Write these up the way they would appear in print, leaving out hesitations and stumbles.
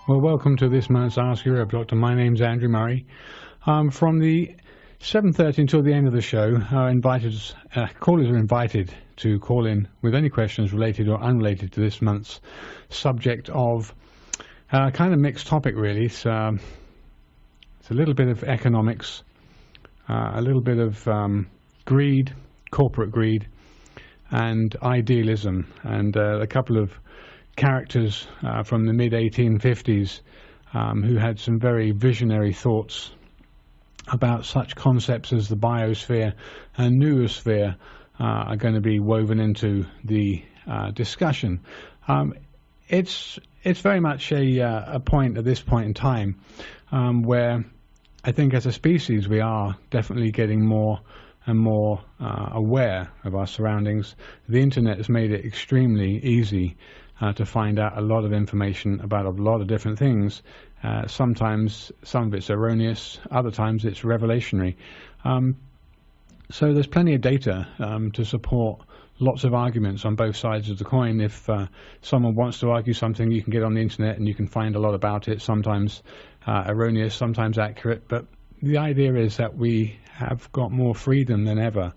Well, welcome to this month's Ask Europe, Doctor. My name's Andrew Murray. From the 7:30 until the end of the show, callers are invited to call in with any questions related or unrelated to this month's subject of kind of mixed topic, really. It's a little bit of economics, a little bit of greed, corporate greed, and idealism, and a couple of characters from the mid-1850s who had some very visionary thoughts about such concepts as the biosphere and noosphere are going to be woven into the discussion. It's very much a point at this point in time where I think as a species we are definitely getting more and more aware of our surroundings. The internet has made it extremely easy to find out a lot of information about a lot of different things. Sometimes some of it's erroneous, other times it's revelationary. So there's plenty of data to support lots of arguments on both sides of the coin. If someone wants to argue something, you can get on the internet and you can find a lot about it, sometimes erroneous, sometimes accurate. But the idea is that we have got more freedom than ever.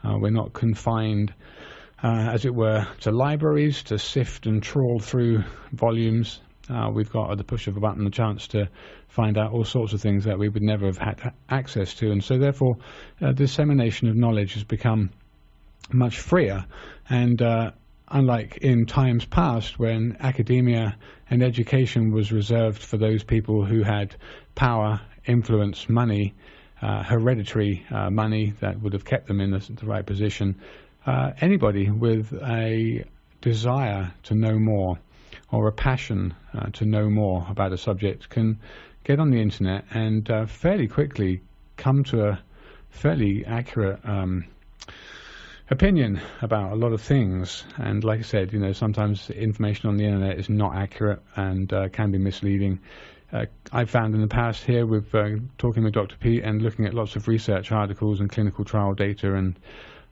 We're not confined, as it were, to libraries to sift and trawl through volumes. We've got at the push of a button the chance to find out all sorts of things that we would never have had access to, and so therefore dissemination of knowledge has become much freer. And unlike in times past when academia and education was reserved for those people who had power, influence, money, hereditary money that would have kept them in the right position, anybody with a desire to know more or a passion to know more about a subject can get on the internet and fairly quickly come to a fairly accurate opinion about a lot of things. And like I said, sometimes information on the internet is not accurate and can be misleading. I've found in the past here with talking with Dr. Pete and looking at lots of research articles and clinical trial data and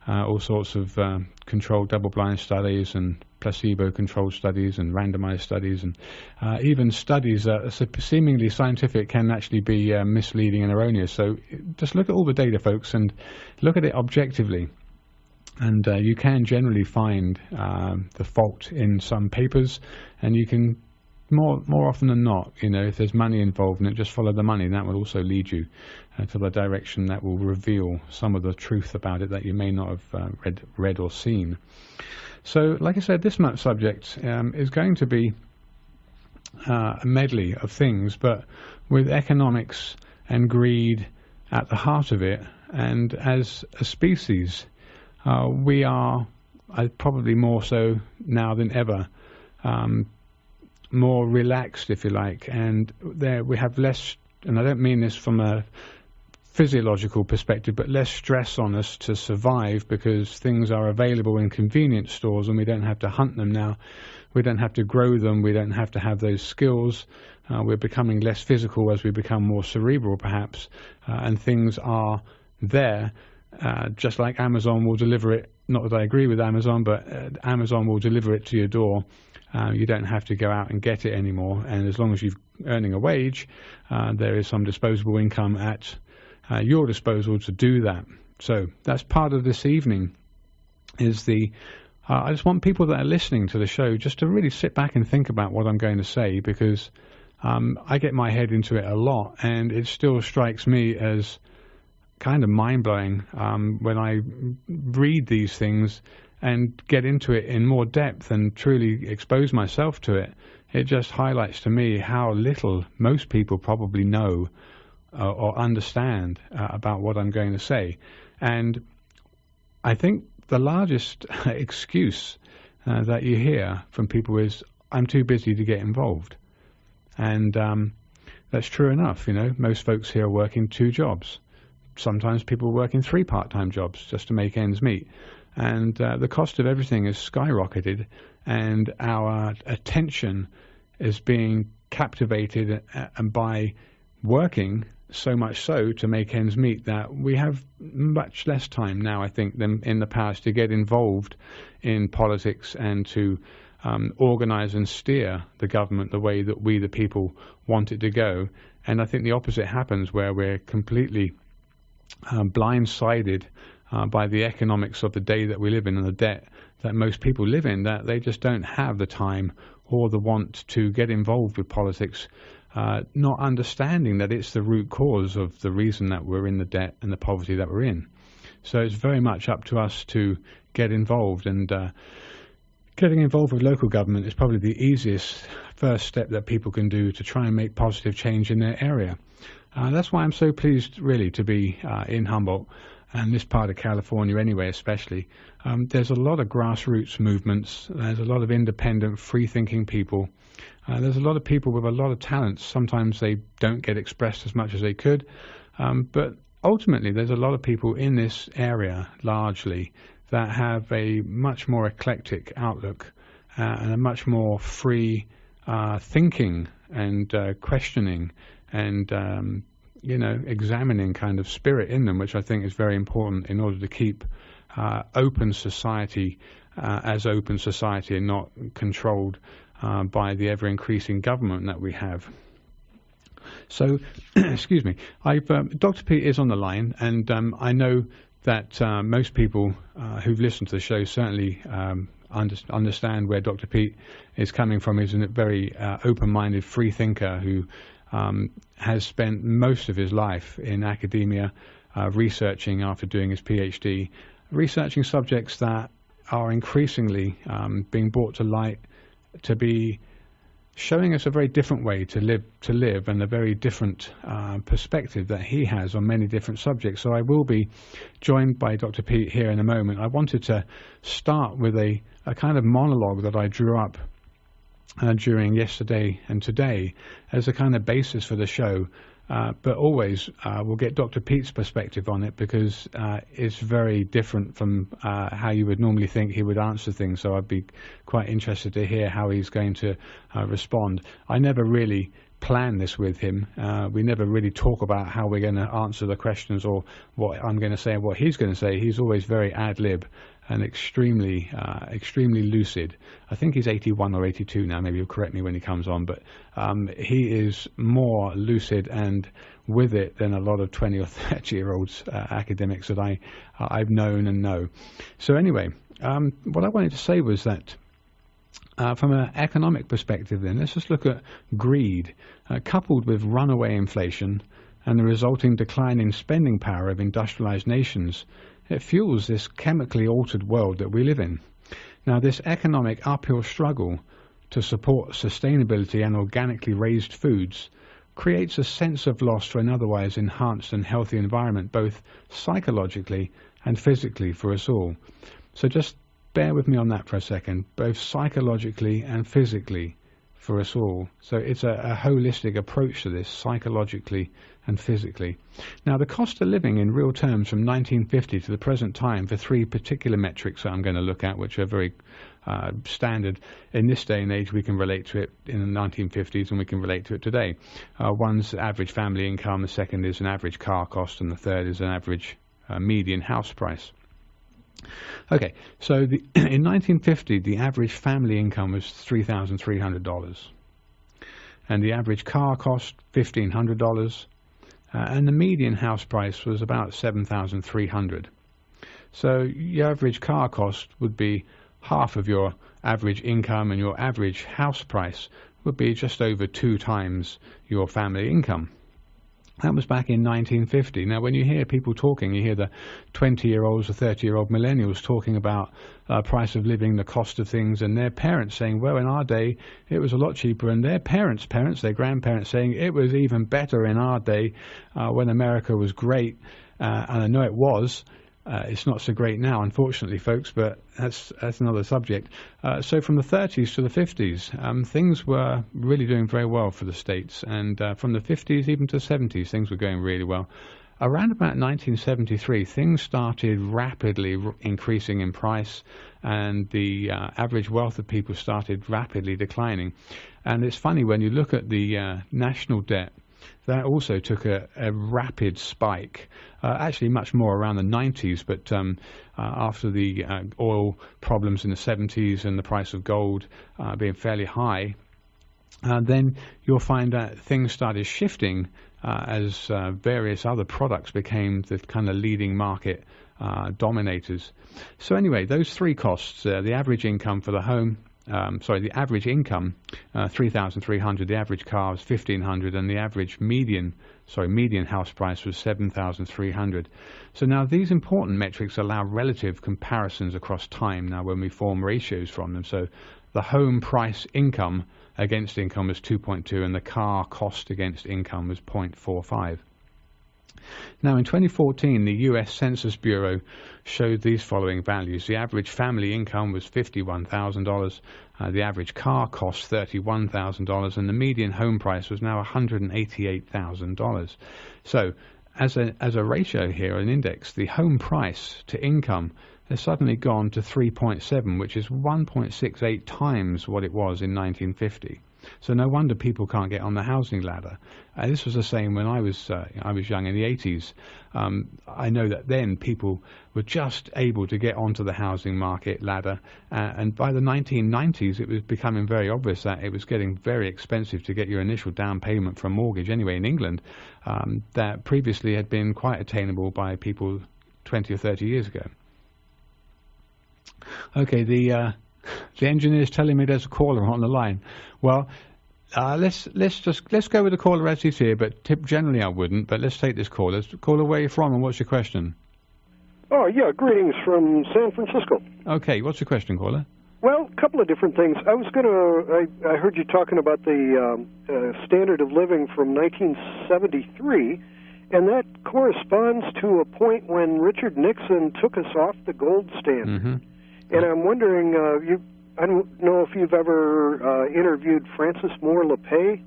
all sorts of controlled double-blind studies and placebo-controlled studies and randomized studies, and even studies that are seemingly scientific can actually be misleading and erroneous. So just look at all the data, folks, and look at it objectively. And you can generally find the fault in some papers, and you can more often than not, if there's money involved in it, just follow the money, and that will also lead you to the direction that will reveal some of the truth about it that you may not have read or seen. So, like I said, this month's subject is going to be a medley of things, but with economics and greed at the heart of it. And as a species, we are probably more so now than ever, more relaxed, if you like, and there we have less, and I don't mean this from a physiological perspective, but less stress on us to survive because things are available in convenience stores and we don't have to hunt them now. We don't have to grow them. We don't have to have those skills. We're becoming less physical as we become more cerebral, perhaps, and things are there, just like Amazon will deliver it. Not that I agree with Amazon, but Amazon will deliver it to your door. You don't have to go out and get it anymore, and as long as you're earning a wage, there is some disposable income at your disposal to do that. So that's part of this evening. I just want people that are listening to the show just to really sit back and think about what I'm going to say, because I get my head into it a lot, and it still strikes me as kind of mind-blowing when I read these things and get into it in more depth and truly expose myself to it. It just highlights to me how little most people probably know or understand about what I'm going to say. And I think the largest excuse that you hear from people is, I'm too busy to get involved. And that's true enough. Most folks here are working 2 jobs. Sometimes people are working 3 part-time jobs just to make ends meet. And the cost of everything is skyrocketed, and our attention is being captivated by working so much so to make ends meet that we have much less time now, I think, than in the past to get involved in politics and to organize and steer the government the way that we, the people, want it to go. And I think the opposite happens, where we're completely blindsided by the economics of the day that we live in and the debt that most people live in, that they just don't have the time or the want to get involved with politics, not understanding that it's the root cause of the reason that we're in the debt and the poverty that we're in. So it's very much up to us to get involved, and getting involved with local government is probably the easiest first step that people can do to try and make positive change in their area. That's why I'm so pleased really to be in Humboldt and this part of California anyway, especially. There's a lot of grassroots movements. There's a lot of independent, free-thinking people. There's a lot of people with a lot of talents. Sometimes they don't get expressed as much as they could, but ultimately there's a lot of people in this area largely that have a much more eclectic outlook and a much more free thinking and questioning and examining kind of spirit in them, which I think is very important in order to keep open society as open society and not controlled by the ever-increasing government that we have. So, excuse me, Dr. Pete is on the line, and I know that most people who've listened to the show certainly understand where Dr. Pete is coming from. He's a very open-minded free thinker who has spent most of his life in academia, researching after doing his PhD, researching subjects that are increasingly being brought to light to be showing us a very different way to live and a very different perspective that he has on many different subjects. So I will be joined by Dr. Pete here in a moment. I wanted to start with a kind of monologue that I drew up during yesterday and today as a kind of basis for the show, but always we'll get Dr. Pete's perspective on it, because it's very different from how you would normally think he would answer things. So I'd be quite interested to hear how he's going to respond. I never really plan this with him. We never really talk about how we're going to answer the questions or what I'm going to say and what he's going to say. He's always very ad-lib and extremely lucid. I think he's 81 or 82 now. Maybe he'll correct me when he comes on, but he is more lucid and with it than a lot of 20 or 30-year-olds academics that I've known and know. So anyway, what I wanted to say was that from an economic perspective then, let's just look at greed, coupled with runaway inflation and the resulting decline in spending power of industrialized nations. It fuels this chemically altered world that we live in. Now, this economic uphill struggle to support sustainability and organically raised foods creates a sense of loss for an otherwise enhanced and healthy environment, both psychologically and physically for us all. So just bear with me on that for a second, both psychologically and physically for us all. So it's a holistic approach to this, psychologically and physically. Now, the cost of living in real terms from 1950 to the present time for three particular metrics that I'm going to look at, which are very standard in this day and age. We can relate to it in the 1950s and we can relate to it today. One's average family income, the second is an average car cost, and the third is an average median house price. Okay, so in 1950, the average family income was $3,300, and the average car cost $1,500, and the median house price was about $7,300. So your average car cost would be half of your average income, and your average house price would be just over 2 times your family income. That was back in 1950. Now, when you hear people talking, you hear the 20-year-olds or 30-year-old millennials talking about price of living, the cost of things, and their parents saying, well, in our day, it was a lot cheaper, and their parents, their grandparents saying it was even better in our day when America was great. And I know it was. It's not so great now, unfortunately, folks, but that's another subject. So from the 30s to the 50s, things were really doing very well for the States. And from the 50s even to the 70s, things were going really well. Around about 1973, things started rapidly increasing in price, and the average wealth of people started rapidly declining. And it's funny, when you look at the national debt that also took a rapid spike, actually much more around the 90s, but after the oil problems in the 70s and the price of gold being fairly high, then you'll find that things started shifting as various other products became the kind of leading market dominators. So anyway, those three costs, the average income for the home, the average income, 3,300, the average car was 1,500, and the average median house price was 7,300. So now these important metrics allow relative comparisons across time now when we form ratios from them. So the home price income against income was 2.2, and the car cost against income was 0.45. Now in 2014, the US Census Bureau showed these following values. The average family income was $51,000, the average car cost $31,000, and the median home price was now $188,000. So as a ratio here, an index, the home price to income has suddenly gone to 3.7, which is 1.68 times what it was in 1950. So no wonder people can't get on the housing ladder. This was the same when I was young in the 80s. I know that then people were just able to get onto the housing market ladder, and by the 1990s it was becoming very obvious that it was getting very expensive to get your initial down payment for a mortgage anyway in England, that previously had been quite attainable by people 20 or 30 years ago. Okay, the engineer's telling me there's a caller on the line. Well, let's go with the caller as he's here. But generally I wouldn't. But let's take this caller. Caller, where are you from, and what's your question? Oh yeah, greetings from San Francisco. Okay, what's your question, caller? Well, a couple of different things. I heard you talking about the standard of living from 1973, and that corresponds to a point when Richard Nixon took us off the gold standard. Mm-hmm. And I'm wondering, I don't know if you've ever interviewed Frances Moore Lappé.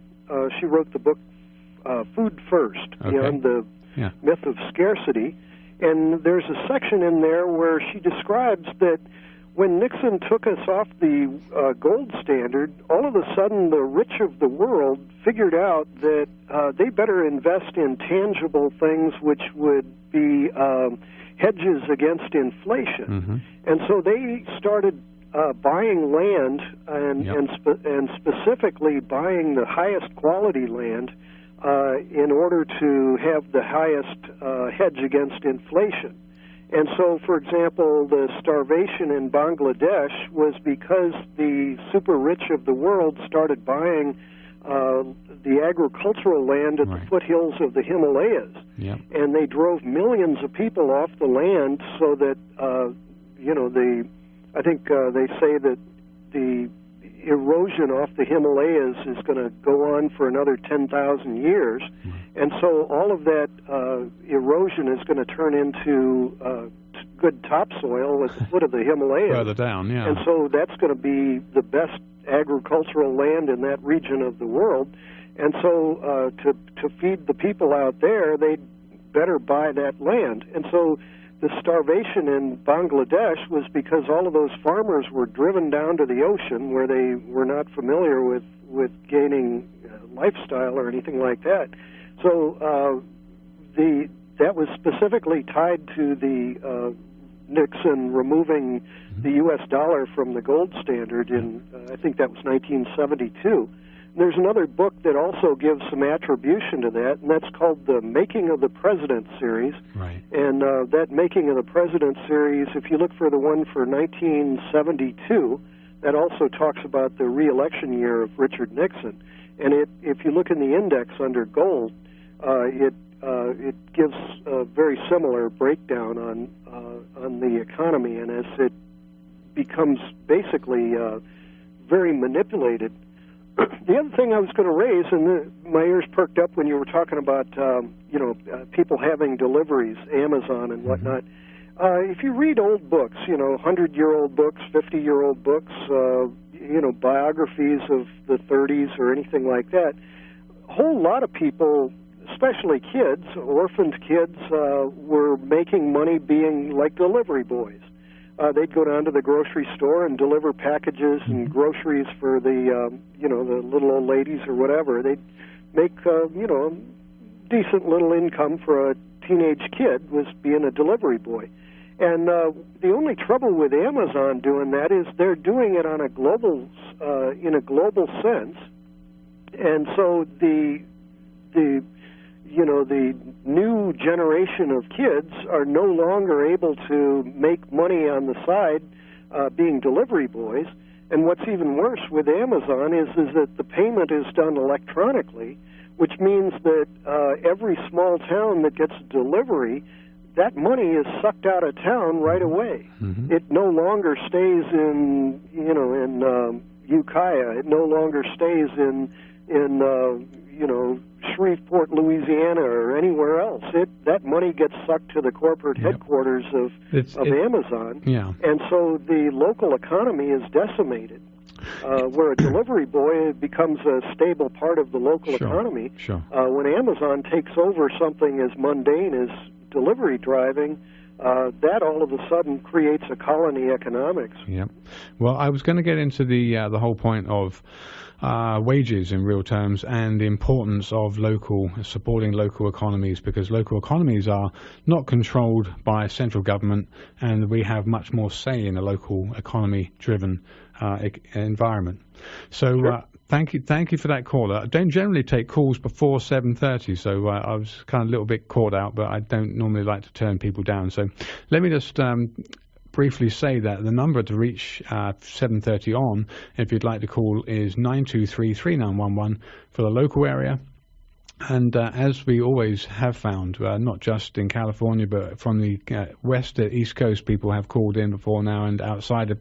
She wrote the book Food First, Beyond the Myth of Scarcity. And there's a section in there where she describes that when Nixon took us off the gold standard, all of a sudden the rich of the world figured out that they better invest in tangible things which would be hedges against inflation. Mm-hmm. And so they started buying land and specifically buying the highest quality land in order to have the highest hedge against inflation. And so, for example, the starvation in Bangladesh was because the super rich of the world started buying the agricultural land at the foothills of the Himalayas. Yep. And they drove millions of people off the land so that, I think they say that the erosion off the Himalayas is going to go on for another 10,000 years. And so all of that erosion is going to turn into good topsoil at the foot of the Himalayas. Further down, yeah. And so that's going to be the best agricultural land in that region of the world. And so to feed the people out there, they'd better buy that land. And so the starvation in Bangladesh was because all of those farmers were driven down to the ocean where they were not familiar with gaining lifestyle or anything like that. So that was specifically tied to the Nixon removing the U.S. dollar from the gold standard in, I think that was 1972. There's another book that also gives some attribution to that, and that's called the Making of the President series. Right. And that Making of the President series, if you look for the one for 1972, that also talks about the re-election year of Richard Nixon. And if you look in the index under gold, it gives a very similar breakdown on the economy, and as it becomes basically very manipulated. The other thing I was going to raise, and my ears perked up when you were talking about people having deliveries, Amazon and whatnot. If you read old books, 100-year-old books, 50-year-old books, biographies of the 30s or anything like that, a whole lot of people, especially kids, orphaned kids, were making money being like delivery boys. They'd go down to the grocery store and deliver packages and groceries for the, the little old ladies or whatever. They'd make decent little income for a teenage kid was being a delivery boy. And the only trouble with Amazon doing that is they're doing it on a global, in a global sense, and so the new generation of kids are no longer able to make money on the side being delivery boys. And what's even worse with Amazon is that the payment is done electronically, which means that every small town that gets a delivery, that money is sucked out of town right away. Mm-hmm. It no longer stays in Ukiah. It no longer stays in Shreveport, Louisiana, or anywhere else. That money gets sucked to the corporate headquarters of Amazon, and so the local economy is decimated. Where a delivery boy becomes a stable part of the local economy. Sure. When Amazon takes over something as mundane as delivery driving, that all of a sudden creates a colony economics. Yeah. Well, I was going to get into the whole point of wages in real terms and the importance of supporting local economies, because local economies are not controlled by central government, and we have much more say in a local economy-driven environment. So sure. Thank you for that call. I don't generally take calls before 7:30, so I was kind of a little bit caught out, but I don't normally like to turn people down. So let me just briefly say that the number to reach 7:30 on, if you'd like to call, is 923-3911 for the local area. And as we always have found, not just in California, but from the west to east coast, people have called in before now, and outside of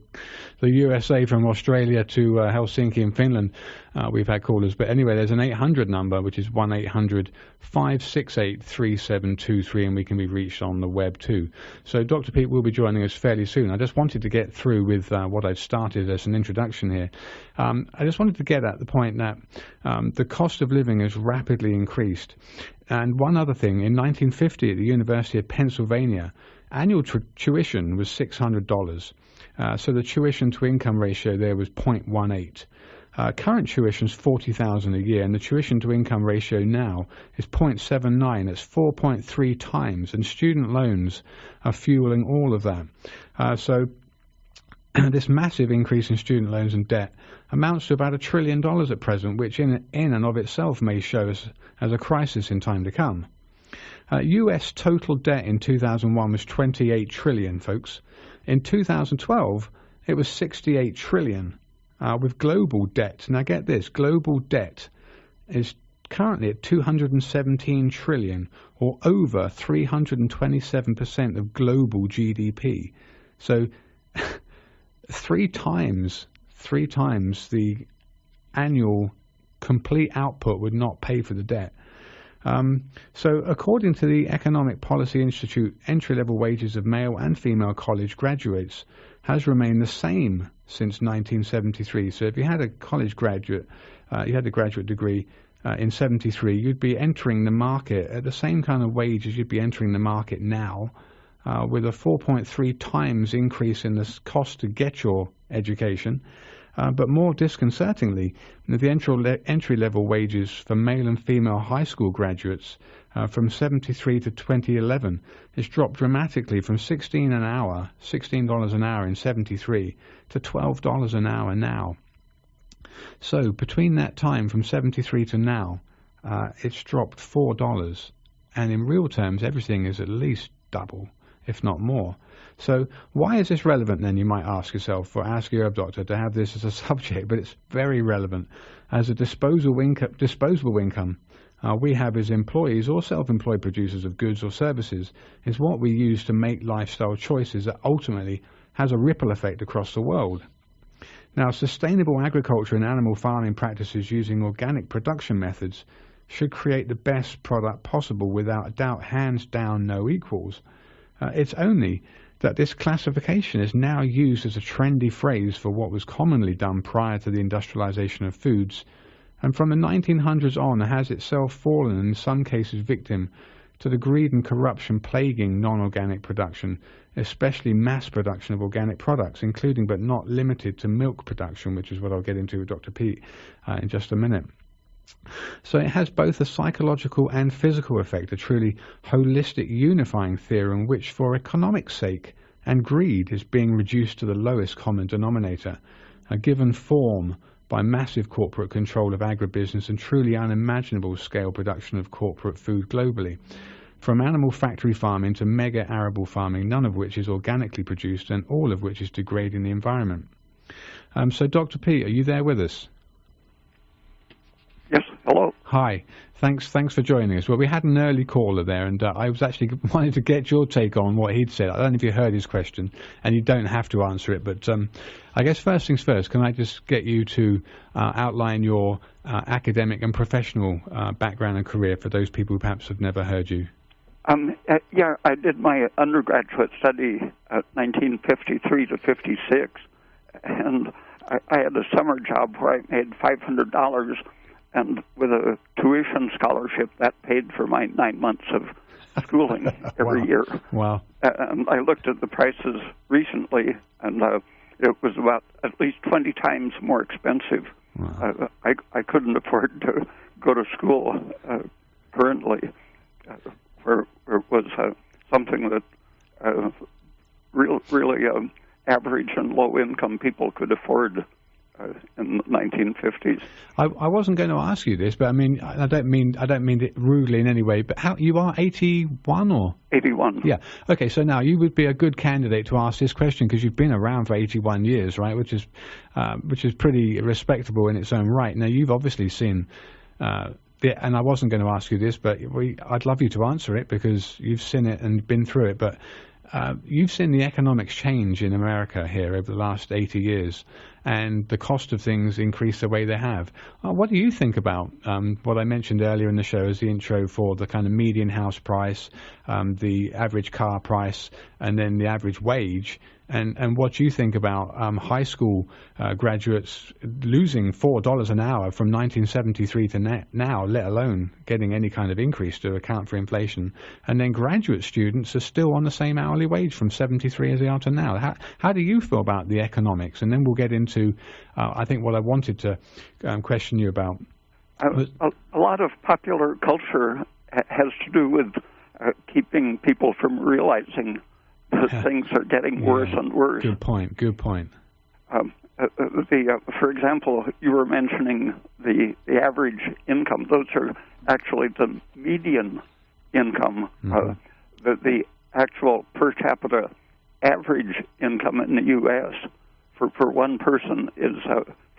the USA, from Australia to Helsinki and Finland, we've had callers. But anyway, there's an 800 number, which is 1-800-568-3723, and we can be reached on the web too. So Dr. Pete will be joining us fairly soon. I just wanted to get through with what I've started as an introduction here. I just wanted to get at the point that the cost of living has rapidly increased. And one other thing, in 1950 at the University of Pennsylvania, annual tuition was $600. So the tuition to income ratio there was 0.18. Current tuition is $40,000 a year, and the tuition to income ratio now is 0.79. It's 4.3 times, and student loans are fueling all of that. So this massive increase in student loans and debt amounts to about $1 trillion at present, which in and of itself may show us as a crisis in time to come. U.S. total debt in 2001 was $28 trillion, folks. In 2012, it was $68 trillion. With global debt, now get this, global debt is currently at $217 trillion, or over 327% of global GDP. So three times the annual complete output would not pay for the debt. So according to the Economic Policy Institute, entry-level wages of male and female college graduates has remained the same since 1973. So if you had a college graduate, you had a graduate degree in 73, you'd be entering the market at the same kind of wage as you'd be entering the market now, with a 4.3 times increase in the cost to get your education. But more disconcertingly, the entry-level wages for male and female high school graduates from 73 to 2011 has dropped dramatically from $16 an hour in 73 to $12 an hour now. So between that time from 73 to now, it's dropped $4, and in real terms everything is at least double, if not more. So why is this relevant then, you might ask yourself, or ask your herb doctor to have this as a subject? But it's very relevant. As a disposable income we have as employees or self-employed producers of goods or services is what we use to make lifestyle choices that ultimately has a ripple effect across the world. Now, sustainable agriculture and animal farming practices using organic production methods should create the best product possible, without a doubt, hands down, no equals. It's only that this classification is now used as a trendy phrase for what was commonly done prior to the industrialization of foods, and from the 1900s on has itself fallen, in some cases victim, to the greed and corruption plaguing non-organic production, especially mass production of organic products, including but not limited to milk production, which is what I'll get into with Dr. Pete in just a minute. So it has both a psychological and physical effect, a truly holistic unifying theorem which, for economic sake and greed, is being reduced to the lowest common denominator, a given form by massive corporate control of agribusiness and truly unimaginable scale production of corporate food globally. From animal factory farming to mega arable farming, none of which is organically produced and all of which is degrading the environment. So Dr. P, are you there with us? Yes, hello. Hi, thanks for joining us. Well, we had an early caller there, and I was actually wanting to get your take on what he'd said. I don't know if you heard his question, and you don't have to answer it, but I guess first things first, can I just get you to outline your academic and professional background and career for those people who perhaps have never heard you? Yeah, I did my undergraduate study 1953 to 56, and I had a summer job where I made $500, and with a tuition scholarship that paid for my 9 months of schooling every year. Wow. And I looked at the prices recently, and it was about at least 20 times more expensive. Wow. I couldn't afford to go to school currently, where it was something that really average and low-income people could afford in the 1950s. I wasn't going to ask you this, but I mean, I don't mean it rudely in any way. But how you are 81 or 81? Yeah. Okay. So now you would be a good candidate to ask this question because you've been around for 81 years, right? Which is pretty respectable in its own right. Now you've obviously seen. And I wasn't going to ask you this, but I'd love you to answer it because you've seen it and been through it. But you've seen the economics change in America here over the last 80 years, and the cost of things increase the way they have. What do you think about what I mentioned earlier in the show as the intro for the kind of median house price, the average car price, and then the average wage? And what you think about high school graduates losing $4 an hour from 1973 to now, let alone getting any kind of increase to account for inflation. And then graduate students are still on the same hourly wage from 73 as they are to now. How do you feel about the economics? And then we'll get into, I think, what I wanted to question you about. A lot of popular culture has to do with keeping people from realizing things are getting worse and worse. Good point. For example, you were mentioning the average income. Those are actually the median income. Mm-hmm. The actual per capita average income in the U.S. for one person is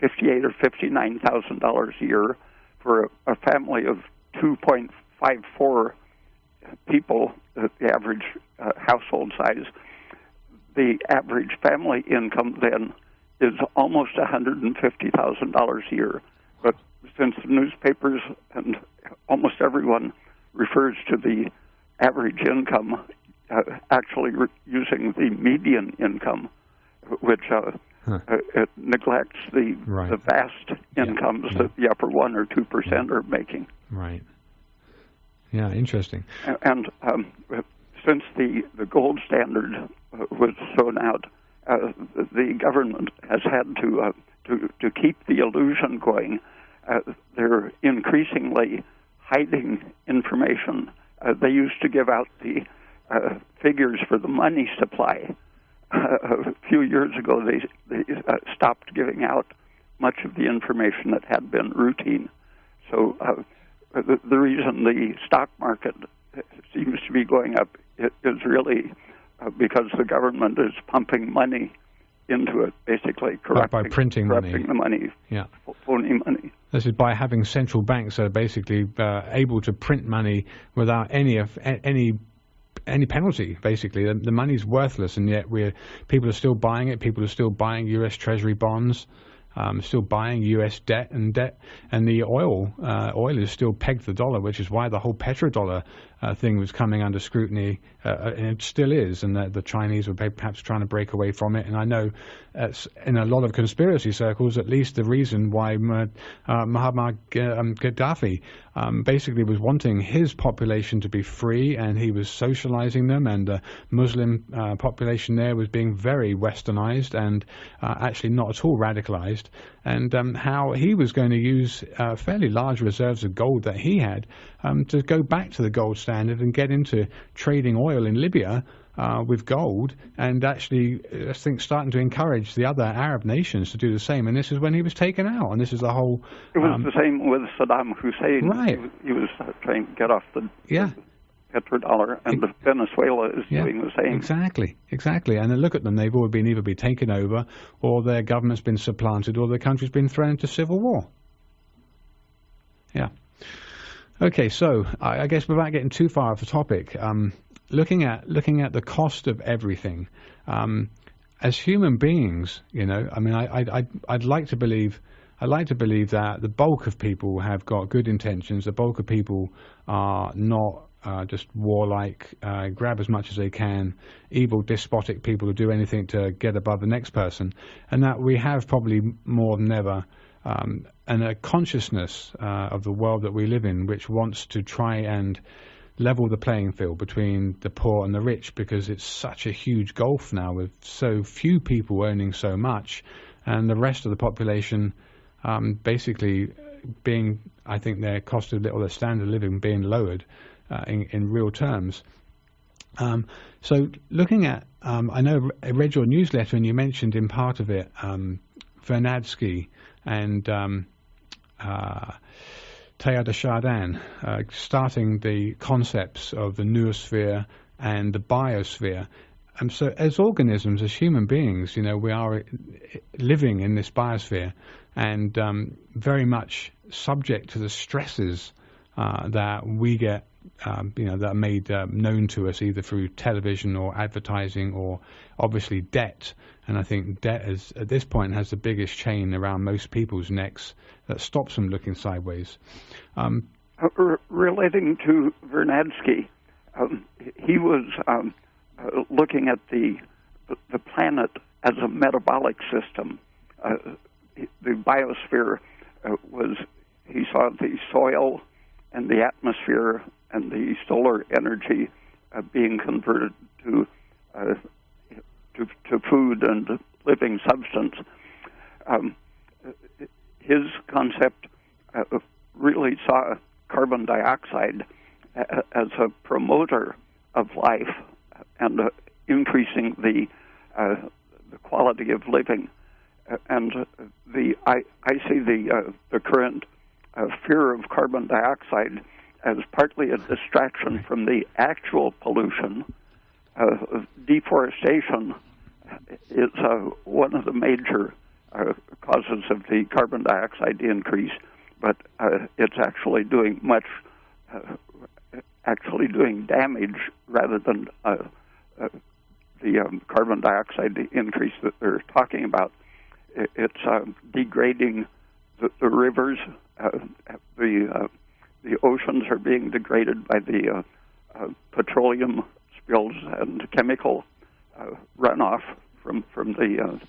$58,000 or $59,000 a year. For a family of 2.54 people, the average household size, the average family income then is almost $150,000 a year. But since the newspapers and almost everyone refers to the average income, actually using the median income, which it neglects the vast incomes that the upper 1 or 2% are making. Right. Yeah, interesting. And since the gold standard was thrown out, the government has had to keep the illusion going. They're increasingly hiding information. They used to give out the figures for the money supply. A few years ago, they stopped giving out much of the information that had been routine. So the reason the stock market seems to be going up is really because the government is pumping money into it, basically by printing the money, phony money. This is by having central banks that are basically able to print money without any penalty. Basically, the money's worthless, and yet people are still buying it. People are still buying U.S. Treasury bonds. Still buying U.S. debt, and the oil is still pegged to the dollar, which is why the whole petrodollar thing was coming under scrutiny, and it still is, and the Chinese were perhaps trying to break away from it. And I know in a lot of conspiracy circles, at least the reason why Muammar Gaddafi basically was wanting his population to be free, and he was socializing them, and the Muslim population there was being very westernized and actually not at all radicalized. realized, and how he was going to use fairly large reserves of gold that he had to go back to the gold standard and get into trading oil in Libya with gold, and actually, I think, starting to encourage the other Arab nations to do the same. And this is when he was taken out, and this is the whole... It was the same with Saddam Hussein. Right. He was trying to get off the petrodollar, and Venezuela is doing the same. Exactly. And then look at them. They've all been either taken over, or their government's been supplanted, or their country's been thrown into civil war. Yeah. Okay, so I guess without getting too far off the topic, looking at the cost of everything, as human beings, you know, I mean, I'd like to believe that the bulk of people have got good intentions. The bulk of people are not just warlike, grab as much as they can, evil, despotic people who do anything to get above the next person, and that we have probably more than ever and a consciousness of the world that we live in, which wants to try and level the playing field between the poor and the rich, because it's such a huge gulf now with so few people earning so much, and the rest of the population basically being, I think, their cost of their standard of living being lowered in real terms. So looking at, I know I read your newsletter and you mentioned in part of it Vernadsky and Teilhard de Chardin starting the concepts of the noosphere and the biosphere. So as organisms, as human beings, you know, we are living in this biosphere and very much subject to the stresses that we get, you know, that are made known to us either through television or advertising, or obviously debt. And I think debt is, at this point, has the biggest chain around most people's necks that stops them looking sideways. Relating to Vernadsky, he was looking at the planet as a metabolic system. The biosphere was, he saw the soil and the atmosphere and the solar energy being converted to food and living substance. His concept really saw carbon dioxide as a promoter of life and increasing the quality of living. And I see the current fear of carbon dioxide as partly a distraction from the actual pollution. Deforestation is one of the major causes of the carbon dioxide increase, but it's actually doing damage rather than the carbon dioxide increase that they're talking about. It's degrading the rivers. The oceans are being degraded by the petroleum spills and chemical runoff from the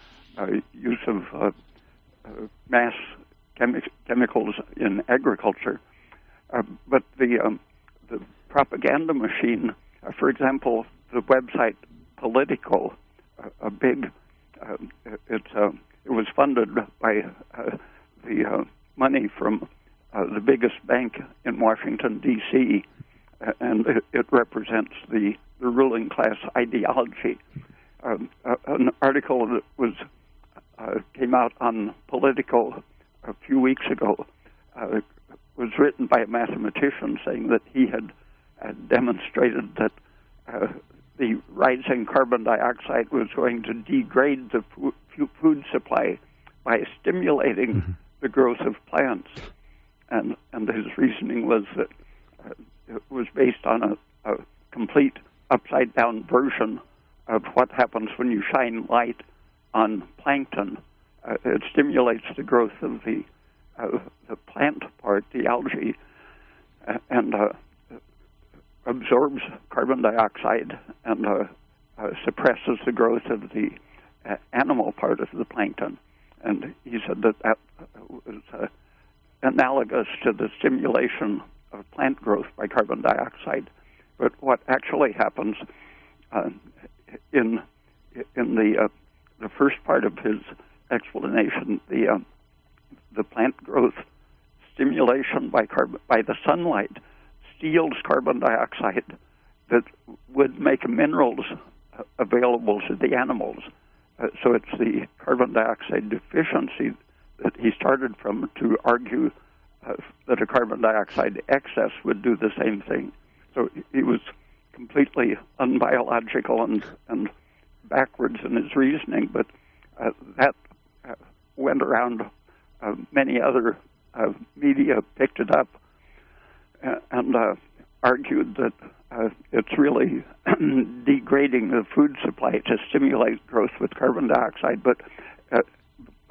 use of mass chemicals in agriculture. But the propaganda machine, for example, the website Politico, it was funded by the money from the biggest bank in Washington, D.C., and it represents the ruling class ideology. An article that came out on Politico a few weeks ago was written by a mathematician saying that he had demonstrated that the rising carbon dioxide was going to degrade the food supply by stimulating the growth of plants. And his reasoning was that it was based on a complete upside-down version of what happens when you shine light on plankton. It stimulates the growth of the plant part, the algae, and absorbs carbon dioxide and suppresses the growth of the animal part of the plankton. And he said that was analogous to the stimulation of plant growth by carbon dioxide. But what actually happens in the first part of his explanation. The plant growth stimulation by the sunlight steals carbon dioxide that would make minerals available to the animals. So it's the carbon dioxide deficiency that he started from to argue that a carbon dioxide excess would do the same thing. So he was completely unbiological and backwards in his reasoning, but that went around. Many other media picked it up and argued that it's really degrading the food supply to stimulate growth with carbon dioxide. But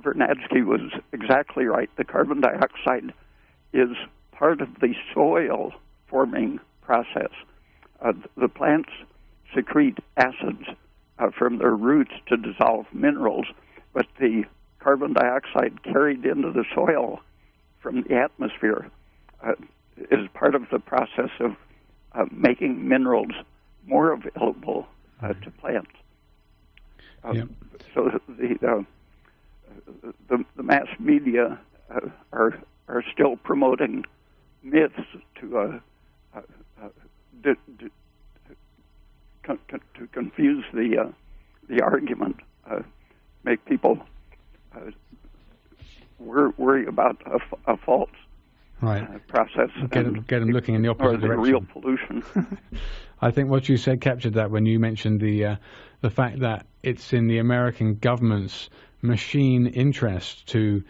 Vernadsky was exactly right. The carbon dioxide is part of the soil forming process. The plants secrete acids from their roots to dissolve minerals, but the carbon dioxide carried into the soil from the atmosphere is part of the process of making minerals more available to plants. So the mass media are still promoting myths to confuse the argument, make people worry about a false process. Get them looking in the opposite direction. Real pollution. I think what you said captured that when you mentioned the fact that it's in the American government's machine interest to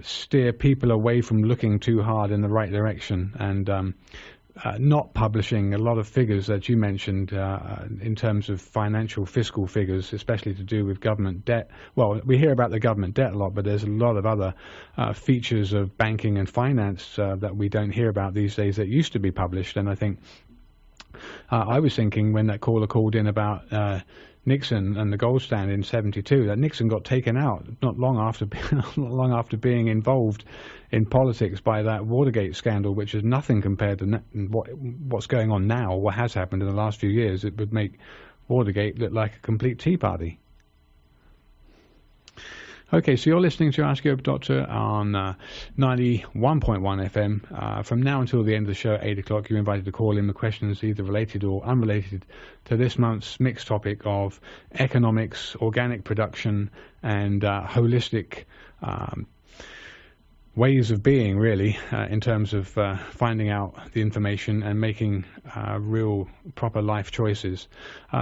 steer people away from looking too hard in the right direction and not publishing a lot of figures that you mentioned in terms of financial fiscal figures, especially to do with government debt. Well, we hear about the government debt a lot, but there's a lot of other features of banking and finance that we don't hear about these days that used to be published. And I think I was thinking when that caller called in about Nixon and the gold standard in '72, that Nixon got taken out not long after being involved in politics by that Watergate scandal, which is nothing compared to what's going on now, or what has happened in the last few years. It would make Watergate look like a complete Tea Party. Okay, so you're listening to Ask Your Doctor on 91.1 FM. From now until the end of the show, 8 o'clock, you're invited to call in with questions either related or unrelated to this month's mixed topic of economics, organic production, and holistic ways of being, really, in terms of finding out the information and making real, proper life choices.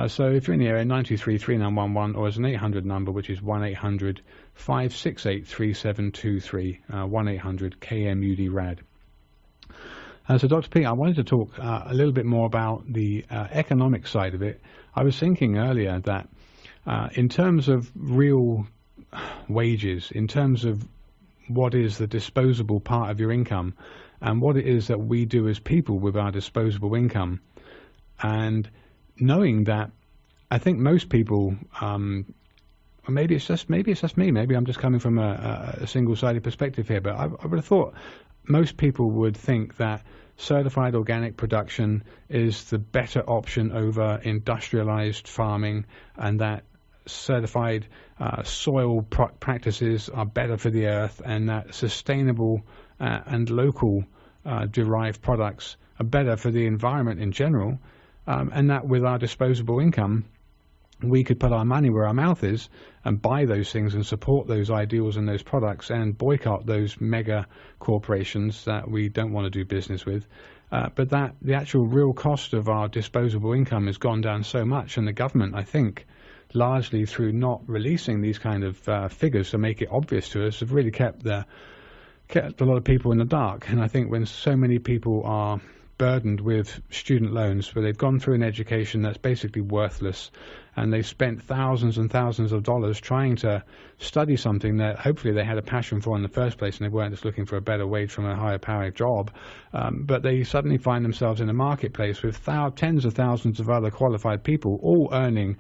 So if you're in the area, 923-3911, or as an 800 number, which is 1-800-568-3723, 1-800-KMUD-RAD. So Dr. P, I wanted to talk a little bit more about the economic side of it. I was thinking earlier that in terms of real wages, in terms of what is the disposable part of your income and what it is that we do as people with our disposable income, and knowing that I think most people, maybe it's just me, maybe I'm just coming from a single-sided perspective here, but I would have thought most people would think that certified organic production is the better option over industrialized farming, and that certified soil practices are better for the earth, and that sustainable and local derived products are better for the environment in general, and that with our disposable income we could put our money where our mouth is and buy those things and support those ideals and those products and boycott those mega corporations that we don't want to do business with. But that the actual real cost of our disposable income has gone down so much, and the government, I think, largely through not releasing these kind of figures to make it obvious to us, have really kept a lot of people in the dark. And I think when so many people are burdened with student loans, where they've gone through an education that's basically worthless, and they've spent thousands and thousands of dollars trying to study something that hopefully they had a passion for in the first place, and they weren't just looking for a better wage from a higher powered job, but they suddenly find themselves in a marketplace with tens of thousands of other qualified people, all earning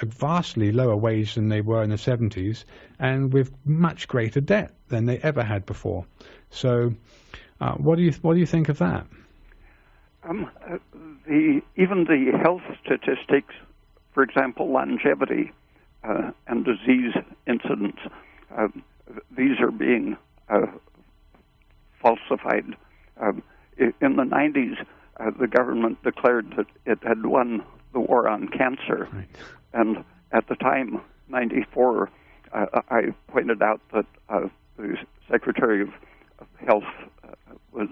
a vastly lower wage than they were in the 70s, and with much greater debt than they ever had before. So what do you think of that? Even the health statistics, for example, longevity and disease incidence, these are being falsified. In the 90s, the government declared that it had won the war on cancer. Right. And at the time, 94, I pointed out that the Secretary of Health was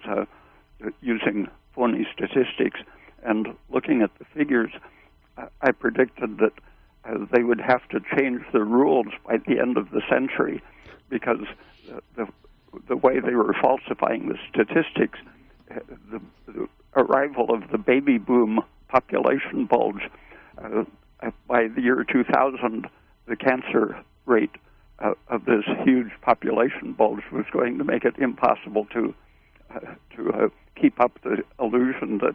using phony statistics, and looking at the figures, I predicted that they would have to change the rules by the end of the century, because the way they were falsifying the statistics, the arrival of the baby boom population bulge, by the year 2000, the cancer rate of this huge population bulge was going to make it impossible to keep up the illusion that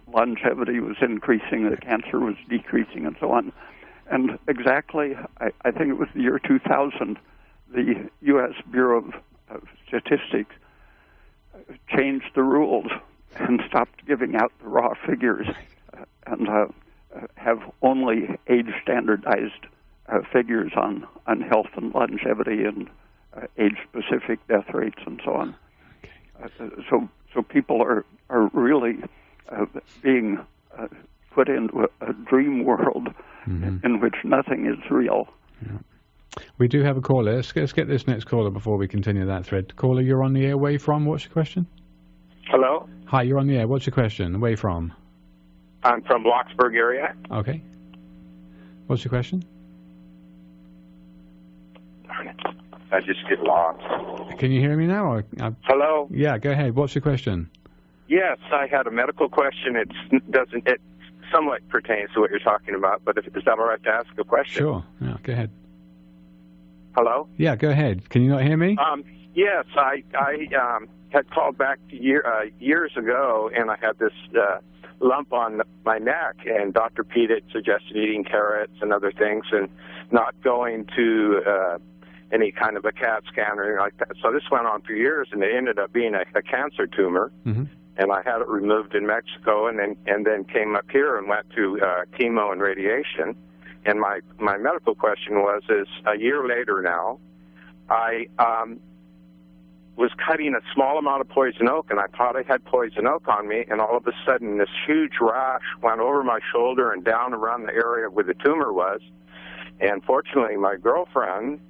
longevity was increasing, that cancer was decreasing, and so on. And exactly, I think it was the year 2000, the U.S. Bureau of Statistics changed the rules and stopped giving out the raw figures and have only age-standardized figures on health and longevity and age-specific death rates and so on. So people are really being put into a dream world in which nothing is real. Yeah. We do have a caller. Let's get this next caller before we continue that thread. Caller, you're on the air. Where from? What's your question? Hello? Hi, you're on the air. What's your question? Where from? I'm from Bloxburg area. Okay. What's your question? Darn it. I just get lost. Can you hear me now? Hello? Yeah, go ahead. What's your question? Yes, I had a medical question. It somewhat pertains to what you're talking about, but is that all right to ask a question? Sure. Yeah, go ahead. Hello? Yeah, go ahead. Can you not hear me? Yes, I had called back years ago, and I had this lump on my neck, and Dr. Pete had suggested eating carrots and other things and not going to any kind of a CAT scan or anything like that. So this went on for years, and it ended up being a cancer tumor. And I had it removed in Mexico, and then came up here and went to chemo and radiation. And my medical question is a year later now, I was cutting a small amount of poison oak, and I thought I had poison oak on me, and all of a sudden this huge rash went over my shoulder and down around the area where the tumor was. And fortunately, my girlfriend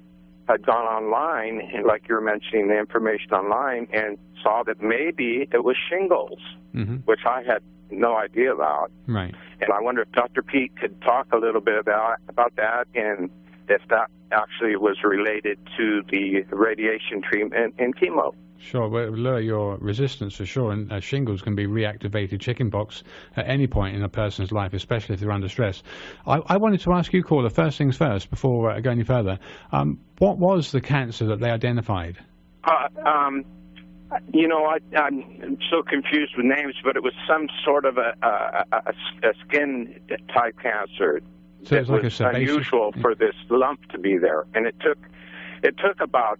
had gone online, and like you were mentioning, the information online, and saw that maybe it was shingles, which I had no idea about. Right. And I wonder if Dr. Pete could talk a little bit about that, and if that actually was related to the radiation treatment and chemo. Sure, well, it will lower your resistance for sure, and shingles can be reactivated chickenpox at any point in a person's life, especially if they're under stress. I wanted to ask you, caller, first things first, before I go any further. What was the cancer that they identified? You know, I'm so confused with names, but it was some sort of a skin type cancer. So it's like a sebaceous, unusual for this lump to be there, and it took about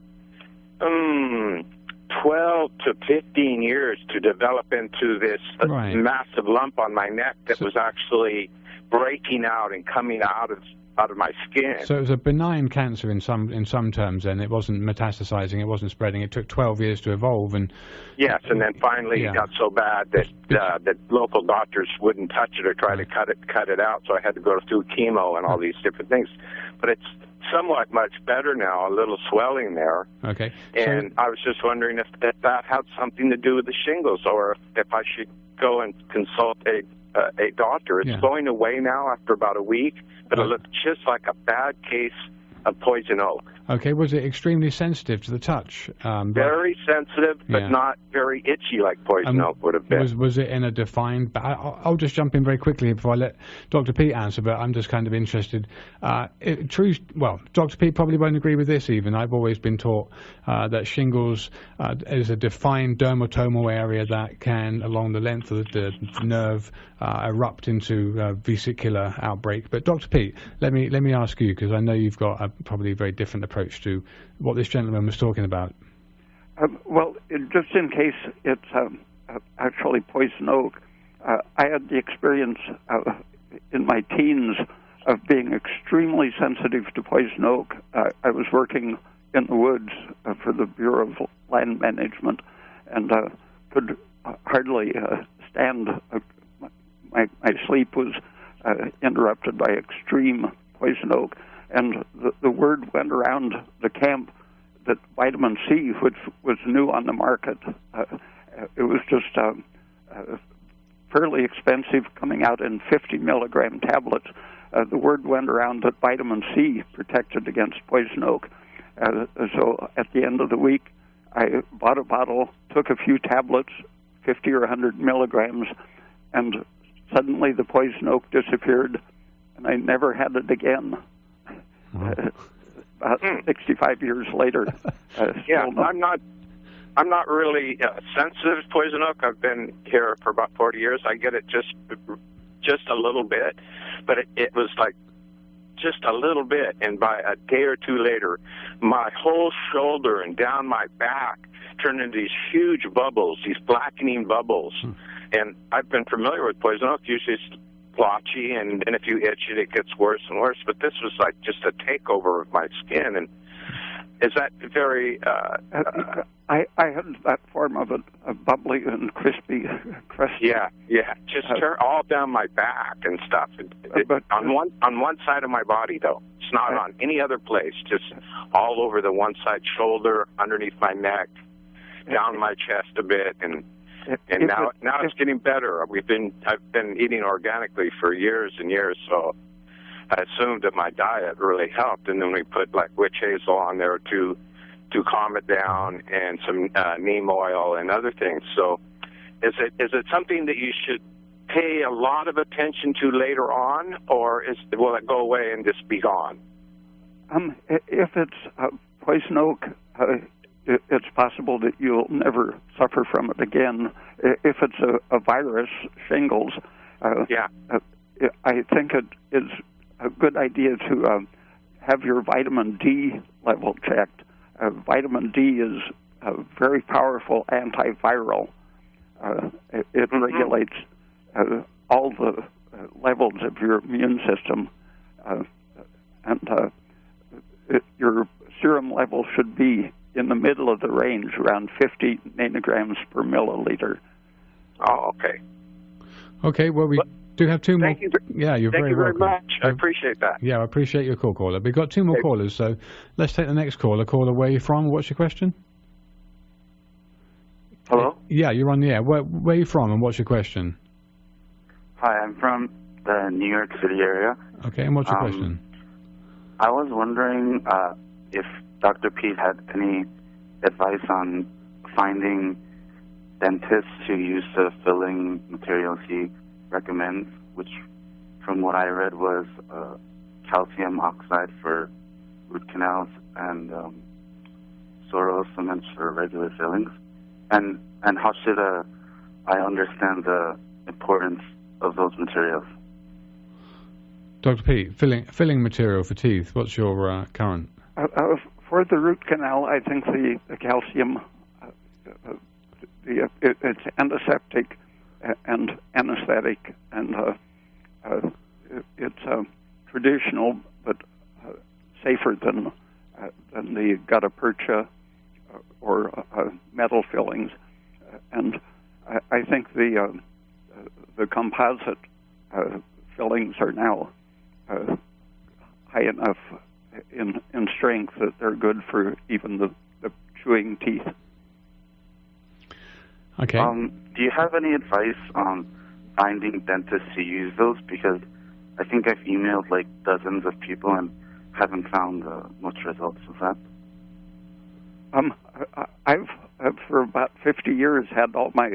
12 to 15 years to develop into this massive lump on my neck that was actually breaking out and coming out of my skin. So it was a benign cancer in some terms. Then it wasn't metastasizing, it wasn't spreading. It took 12 years to evolve, and yes, and then finally it got so bad that that local doctors wouldn't touch it or try to cut it out. So I had to go through chemo and all these different things. But it's somewhat much better now. A little swelling there. Okay. And I was just wondering if that had something to do with the shingles, or if I should go and consult a doctor. It's going away now after about a week, but it looked just like a bad case of poison oak. Okay, was it extremely sensitive to the touch? Very sensitive, but not very itchy like poison oak would have been. Was it in a defined... I'll just jump in very quickly before I let Dr. Pete answer, but I'm just kind of interested. Dr. Pete probably won't agree with this even. I've always been taught that shingles is a defined dermatomal area that can, along the length of the nerve, erupt into vesicular outbreak. But Dr. Pete, let me ask you, because I know you've got a probably very different approach to what this gentleman was talking about. Just in case it's actually poison oak, I had the experience in my teens of being extremely sensitive to poison oak. I was working in the woods for the Bureau of Land Management, and could hardly stand. My sleep was interrupted by extreme poison oak, and the word went around the camp that vitamin C, which was new on the market, it was just fairly expensive, coming out in 50 milligram tablets. The word went around that vitamin C protected against poison oak. So at the end of the week, I bought a bottle, took a few tablets, 50 or 100 milligrams, and suddenly the poison oak disappeared, and I never had it again. About 65 years later. Yeah, I'm not really sensitive to poison oak. I've been here for about 40 years. I get it just a little bit, but it was like just a little bit, and by a day or two later, my whole shoulder and down my back turned into these huge bubbles, these blackening bubbles. And I've been familiar with poison oak. Usually it's blotchy, and if you itch it, it gets worse and worse. But this was like just a takeover of my skin. And is that very... I had that form of it, bubbly and crispy, crusty. Yeah, just all down my back and stuff. But on one side of my body, though. It's not on any other place. Just all over the one side, shoulder, underneath my neck, down my chest a bit, and now it's getting better. I've been eating organically for years and years, so I assumed that my diet really helped. And then we put like witch hazel on there to calm it down, and some neem oil and other things. So is it something that you should pay a lot of attention to later on, or will it go away and just be gone? If it's poison oak, it's possible that you'll never suffer from it again. If it's a virus, shingles, I think it is a good idea to have your vitamin D level checked. Vitamin D is a very powerful antiviral. It regulates all the levels of your immune system, and your serum level should be in the middle of the range, around 50 nanograms per milliliter. Oh, okay. Okay, well, we do have two more. Thank you. You're Thank very you very welcome. much. I appreciate that. Yeah, I appreciate your call, caller. We've got two more callers, so let's take the next caller. Caller, where are you from? What's your question? Hello? Yeah, you're on the air. Where are you from, and what's your question? Hi, I'm from the New York City area. Okay, and what's your question? I was wondering if Dr. Pete had any advice on finding dentists who use the filling materials he recommends, which from what I read was calcium oxide for root canals and Soro cements for regular fillings. And how should I understand the importance of those materials? Dr. Pete, filling material for teeth, what's your current? For the root canal, I think the calcium, it's antiseptic and anesthetic, and it's traditional, but safer than the gutta percha or metal fillings. And I think the composite fillings are now high enough in strength that they're good for even the chewing teeth. Okay. Do you have any advice on finding dentists who use those? Because I think I've emailed like dozens of people and haven't found much results with that. I've for about 50 years had all my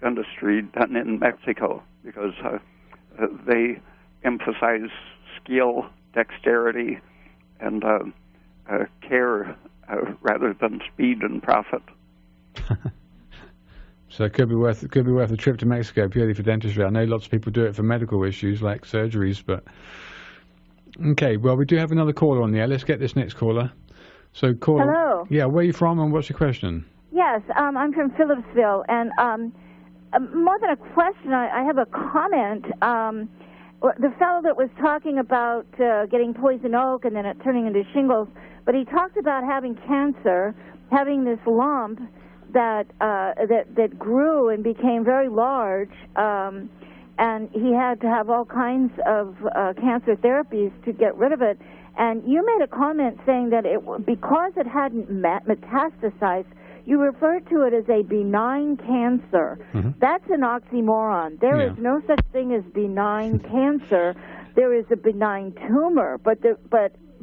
dentistry done in Mexico because they emphasize skill, dexterity, and care rather than speed and profit. So it could be worth a trip to Mexico purely for dentistry. I know lots of people do it for medical issues like surgeries, but okay. Well, we do have another caller on the air. Let's get this next caller. So, caller. Hello. Yeah, where are you from, and what's your question? Yes, I'm from Phillipsville, and more than a question, I have a comment. The fellow that was talking about getting poison oak and then it turning into shingles, but he talked about having cancer, having this lump that grew and became very large, and he had to have all kinds of cancer therapies to get rid of it. And you made a comment saying that because it hadn't metastasized, you referred to it as a benign cancer. Mm-hmm. That's an oxymoron. There is no such thing as benign cancer. There is a benign tumor, but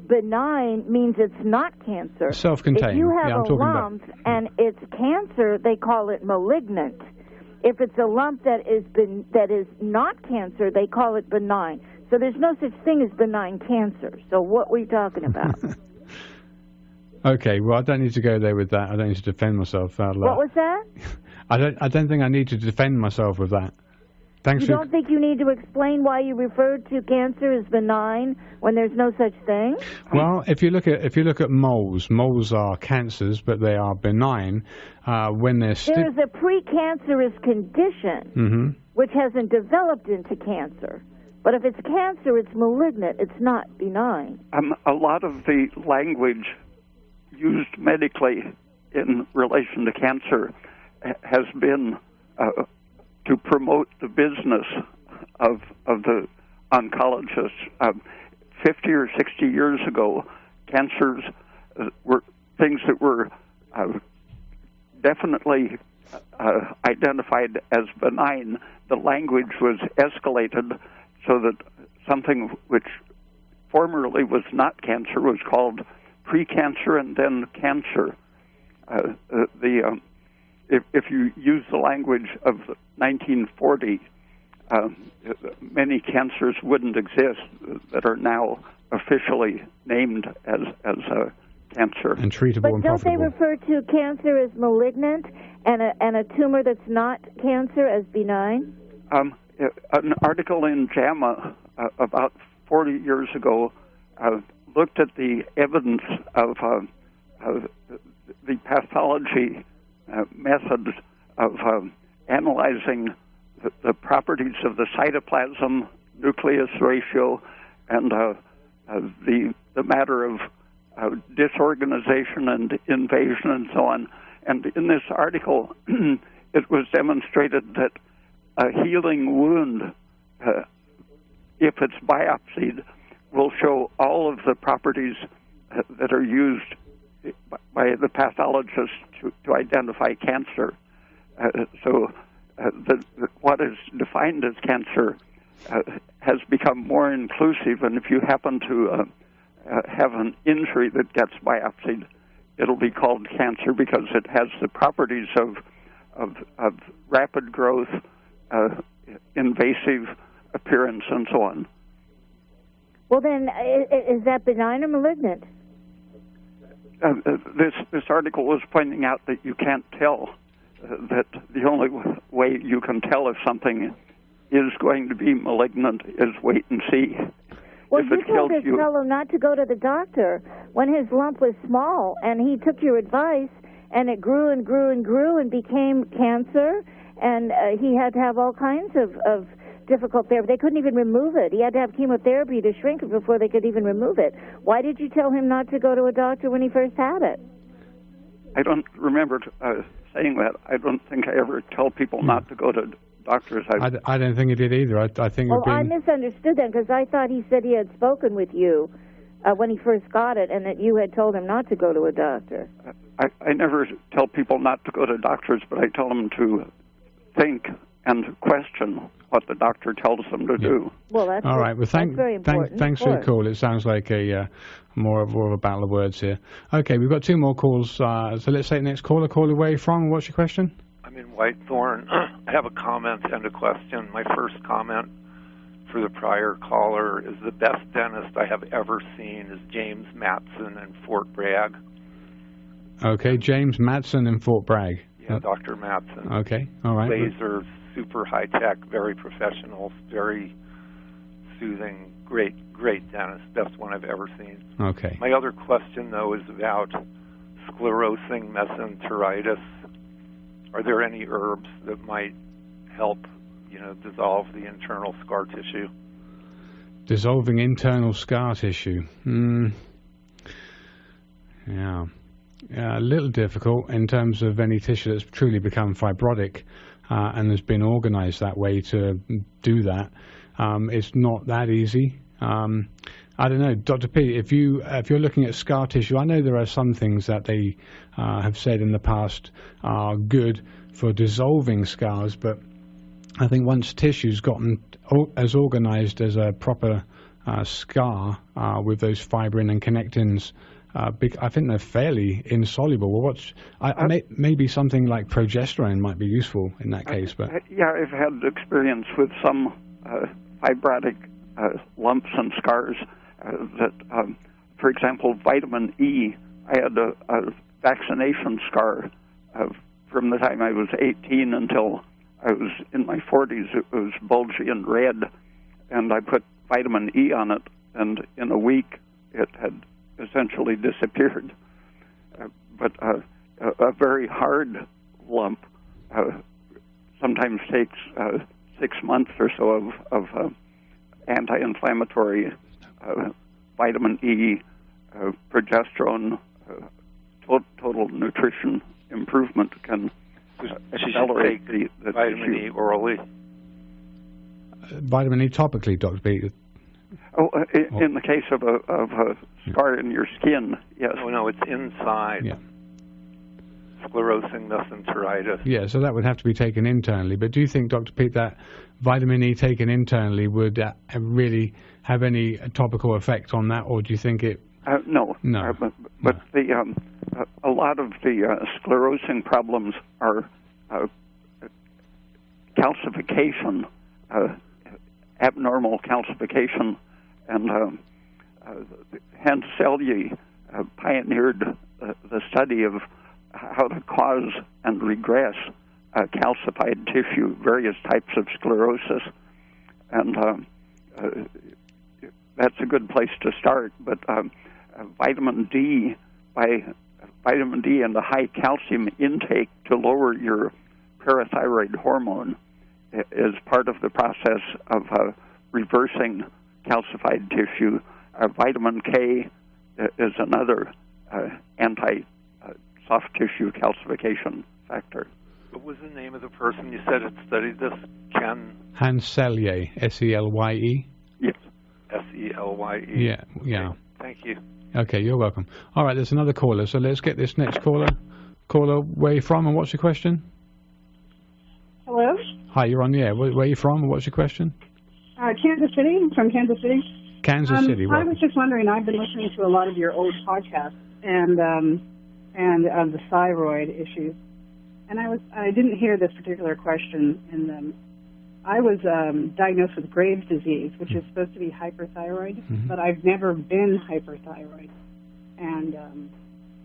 benign means it's not cancer. Self-contained. If you have I'm a talking lump about... and it's cancer, they call it malignant. If it's a lump that is not cancer, they call it benign. So there's no such thing as benign cancer. So what were you talking about? Okay, well, I don't need to go there with that. I don't need to defend myself. What was that? I don't think I need to defend myself with that. Thanks. You don't think you need to explain why you referred to cancer as benign when there's no such thing? Well, if you look at moles are cancers, but they are benign when they're There's a precancerous condition which hasn't developed into cancer. But if it's cancer, it's malignant. It's not benign. A lot of the language used medically in relation to cancer has been to promote the business of the oncologists. 50 or 60 years ago, cancers were things that were definitely identified as benign. The language was escalated so that something which formerly was not cancer was called precancer and then cancer. If you use the language of 1940, many cancers wouldn't exist that are now officially named as cancer. And treatable but and don't profitable. They refer to cancer as malignant and a tumor that's not cancer as benign? An article in JAMA about 40 years ago looked at the evidence of the pathology methods of analyzing the properties of the cytoplasm, nucleus ratio, and the matter of disorganization and invasion and so on. And in this article, it was demonstrated that a healing wound, if it's biopsied, will show all of the properties that are used by the pathologist to identify cancer. So what is defined as cancer has become more inclusive, and if you happen to have an injury that gets biopsied, it'll be called cancer because it has the properties of rapid growth, invasive appearance, and so on. Well, then, is that benign or malignant? This article was pointing out that you can't tell, that the only way you can tell if something is going to be malignant is wait and see. Well, you told this fellow not to go to the doctor when his lump was small, and he took your advice, and it grew and grew and grew and became cancer, and he had to have all kinds of difficult therapy. They couldn't even remove it. He had to have chemotherapy to shrink it before they could even remove it. Why did you tell him not to go to a doctor when he first had it? I don't remember saying that. I don't think I ever tell people not to go to doctors. I don't think he did either. I think. Well, I misunderstood then because I thought he said he had spoken with you when he first got it and that you had told him not to go to a doctor. I never tell people not to go to doctors, but I tell them to think and question what the doctor tells them to do. Well, that's all right. Well, that's very important. Thanks for your call. It sounds like a more of a battle of words here. Okay, we've got two more calls. So let's take the next caller. Call away from. What's your question? I'm in Whitethorn. I have a comment and a question. My first comment for the prior caller is the best dentist I have ever seen is James Matson in Fort Bragg. Okay, James Matson in Fort Bragg. Yeah, Dr. Matson. Okay, all right. Laser, super high-tech, very professional, very soothing, great dentist, best one I've ever seen. Okay. My other question, though, is about sclerosing mesenteritis. Are there any herbs that might help, dissolve the internal scar tissue? Dissolving internal scar tissue. Yeah. A little difficult in terms of any tissue that's truly become fibrotic and has been organized that way to do that. It's not that easy. I don't know, Dr. P, if you're looking at scar tissue, I know there are some things that they have said in the past are good for dissolving scars, but I think once tissue's gotten as organized as a proper scar with those fibrin and connectins, I think they're fairly insoluble. Well, maybe something like progesterone might be useful in that case. But yeah, I've had experience with some fibrotic lumps and scars that, for example, vitamin E. I had a vaccination scar from the time I was 18 until I was in my 40s. It was bulgy and red, and I put vitamin E on it, and in a week it had essentially disappeared. But a very hard lump sometimes takes 6 months or so of anti-inflammatory vitamin E, progesterone, total nutrition improvement can accelerate the vitamin E orally. Vitamin E topically, Dr. B. In the case of a scar in your skin, yes. No, it's inside. Yeah. Sclerosing mesenteritis. Yeah, so that would have to be taken internally. But do you think, Dr. Pete, that vitamin E taken internally would really have any topical effect on that, or do you think it? No. No. But a lot of the sclerosing problems are calcification, abnormal calcification, and Hans Selye pioneered the study of how to cause and regress calcified tissue, various types of sclerosis, and that's a good place to start. But vitamin D and the high calcium intake to lower your parathyroid hormone is part of the process of reversing calcified tissue. Vitamin K is another anti-soft tissue calcification factor. What was the name of the person you said had studied this? Hans Selye, S-E-L-Y-E? Yes. S-E-L-Y-E? Yeah, yeah. Okay. Thank you. Okay, you're welcome. All right, there's another caller, so let's get this next caller. Caller, where are you from and what's your question? Hello? Hi, you're on the air. Where are you from and what's your question? Kansas City. I'm from Kansas City. Kansas City, welcome. I was just wondering, I've been listening to a lot of your old podcasts and the thyroid issues, and I didn't hear this particular question in them. I was diagnosed with Graves' disease, which is supposed to be hyperthyroid, but I've never been hyperthyroid, and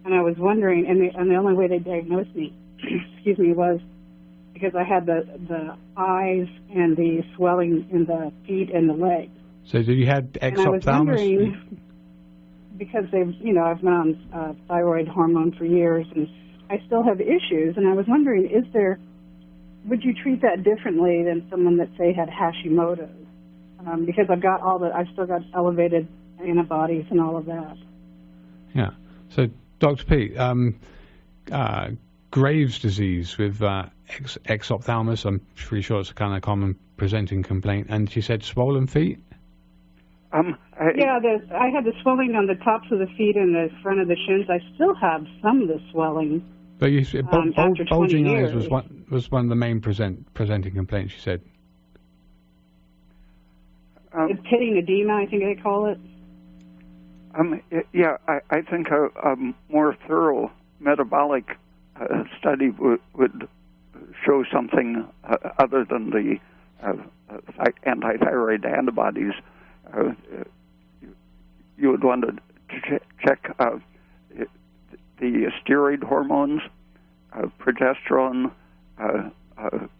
I was wondering, and the only way they diagnosed me, excuse me, was because I had the eyes and the swelling in the feet and the legs. So did you have exophthalmos? And I was wondering, because I've been on thyroid hormone for years, and I still have issues, and I was wondering, would you treat that differently than someone that, say, had Hashimoto's? Because I've still got elevated antibodies and all of that. Yeah. So, Dr. P, Graves' disease with exophthalmos, I'm pretty sure it's a kind of common presenting complaint, and she said swollen feet? I had the swelling on the tops of the feet and the front of the shins. I still have some of the swelling. But bulging eyes was one of the main presenting complaints, she said. Pitting edema, I think they call it. I think a more thorough metabolic study would show something other than the anti-thyroid antibodies. You would want to check the steroid hormones, progesterone,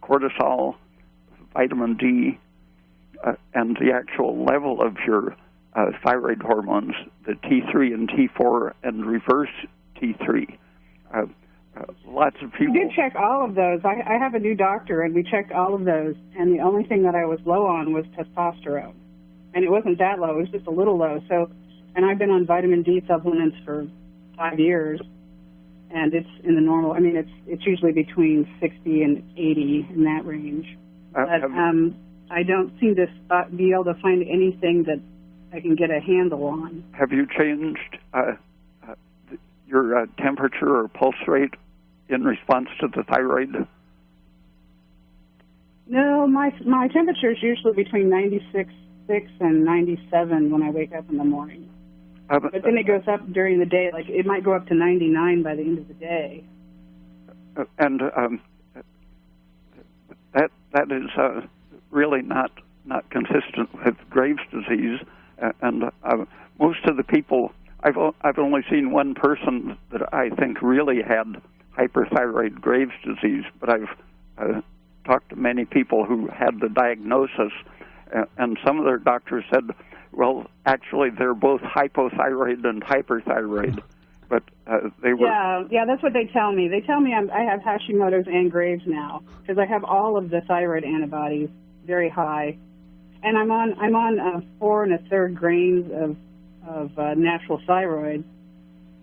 cortisol, vitamin D, and the actual level of your thyroid hormones, the T3 and T4 and reverse T3. Lots of people... We did check all of those. I have a new doctor, and we checked all of those, and the only thing that I was low on was testosterone. And it wasn't that low, it was just a little low. And I've been on vitamin D supplements for 5 years, and it's in the normal. I mean, it's usually between 60 and 80 in that range. But I don't seem to be able to find anything that I can get a handle on. Have you changed your temperature or pulse rate in response to the thyroid? No, my temperature is usually between 96.6 and 97 when I wake up in the morning. But then it goes up during the day. Like, it might go up to 99 by the end of the day. And that is really not consistent with Graves' disease. And most of the people, I've only seen one person that I think really had hyperthyroid Graves' disease, but I've talked to many people who had the diagnosis, and some of their doctors said, well, actually, they're both hypothyroid and hyperthyroid, but they were... Yeah, that's what they tell me. They tell me I have Hashimoto's and Graves now, because I have all of the thyroid antibodies very high, and I'm on 4 1/3 grains of natural thyroid,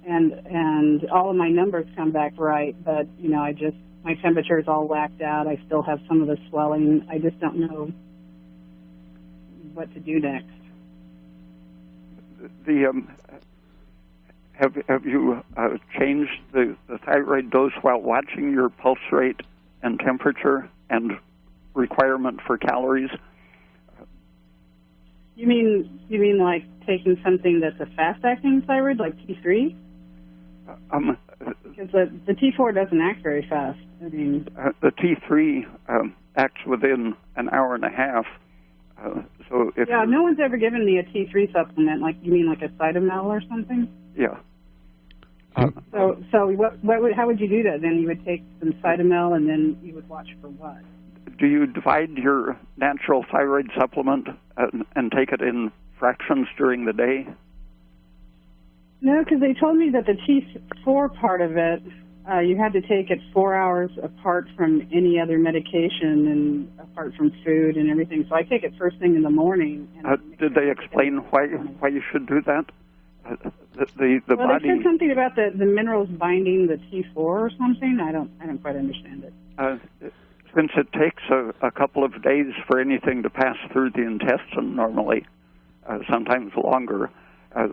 and all of my numbers come back right, but, you know, my temperature is all whacked out. I still have some of the swelling. I just don't know what to do next. Have you changed the thyroid dose while watching your pulse rate and temperature and requirement for calories? You mean like taking something that's a fast-acting thyroid, like T3? Because the T4 doesn't act very fast. I mean, the T3 acts within an hour and a half. So if no one's ever given me a T3 supplement. Like, you mean like a Cytomel or something? Yeah. So how would you do that? Then you would take some Cytomel, and then you would watch for what? Do you divide your natural thyroid supplement and take it in fractions during the day? No, because they told me that the T4 part of it, you had to take it 4 hours apart from any other medication and apart from food and everything. So I take it first thing in the morning. Did they explain why you should do that? The well, body. They said something about the minerals binding the T4 or something. I don't quite understand it. Since it takes a couple of days for anything to pass through the intestine normally, sometimes longer,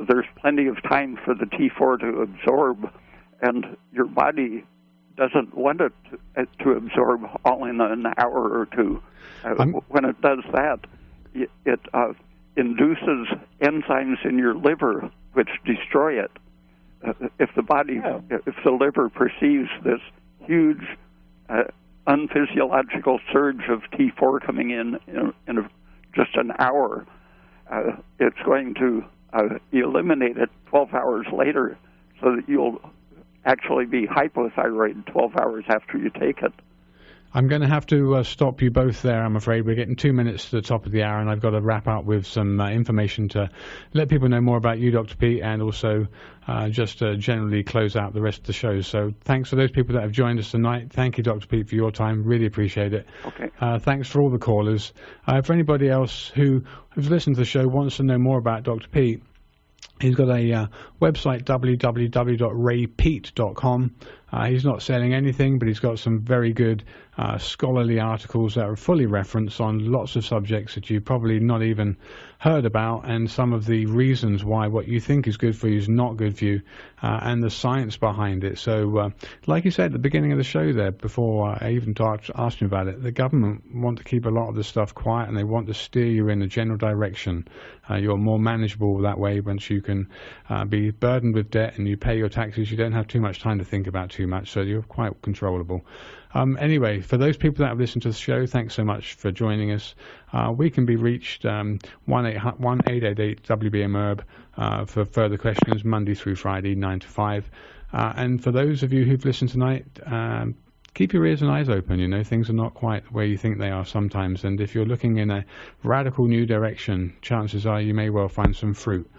there's plenty of time for the T4 to absorb, and your body doesn't want it to absorb all in an hour or two. When it does that, it induces enzymes in your liver which destroy it. If the liver perceives this huge unphysiological surge of T4 coming in just an hour, it's going to eliminate it 12 hours later, so that you'll actually be hypothyroid 12 hours after you take it. I'm going to have to stop you both there, I'm afraid. We're getting 2 minutes to the top of the hour, and I've got to wrap up with some information to let people know more about you, Dr. Pete, and also just generally close out the rest of the show. So thanks for those people that have joined us tonight. Thank you, Dr. Pete, for your time. Really appreciate it. Okay. Thanks for all the callers. For anybody else who's listened to the show, wants to know more about Dr. Pete, he's got a website, www.raypeat.com. He's not selling anything, but he's got some very good scholarly articles that are fully referenced on lots of subjects that you've probably not even heard about, and some of the reasons why what you think is good for you is not good for you, and the science behind it. So, like you said at the beginning of the show there, before I even asked you about it, the government want to keep a lot of this stuff quiet, and they want to steer you in a general direction. You're more manageable that way once you can be burdened with debt and you pay your taxes. You don't have too much time to think about too much, so you're quite controllable. Anyway, for those people that have listened to the show, thanks so much for joining us. We can be reached 1-888-WBM-HERB for further questions, Monday through Friday, 9 to 5. And for those of you who've listened tonight, keep your ears and eyes open. You know, things are not quite where you think they are sometimes. And if you're looking in a radical new direction, chances are you may well find some fruit.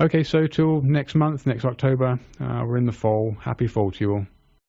Okay, so till next month, next October, we're in the fall. Happy fall to you all.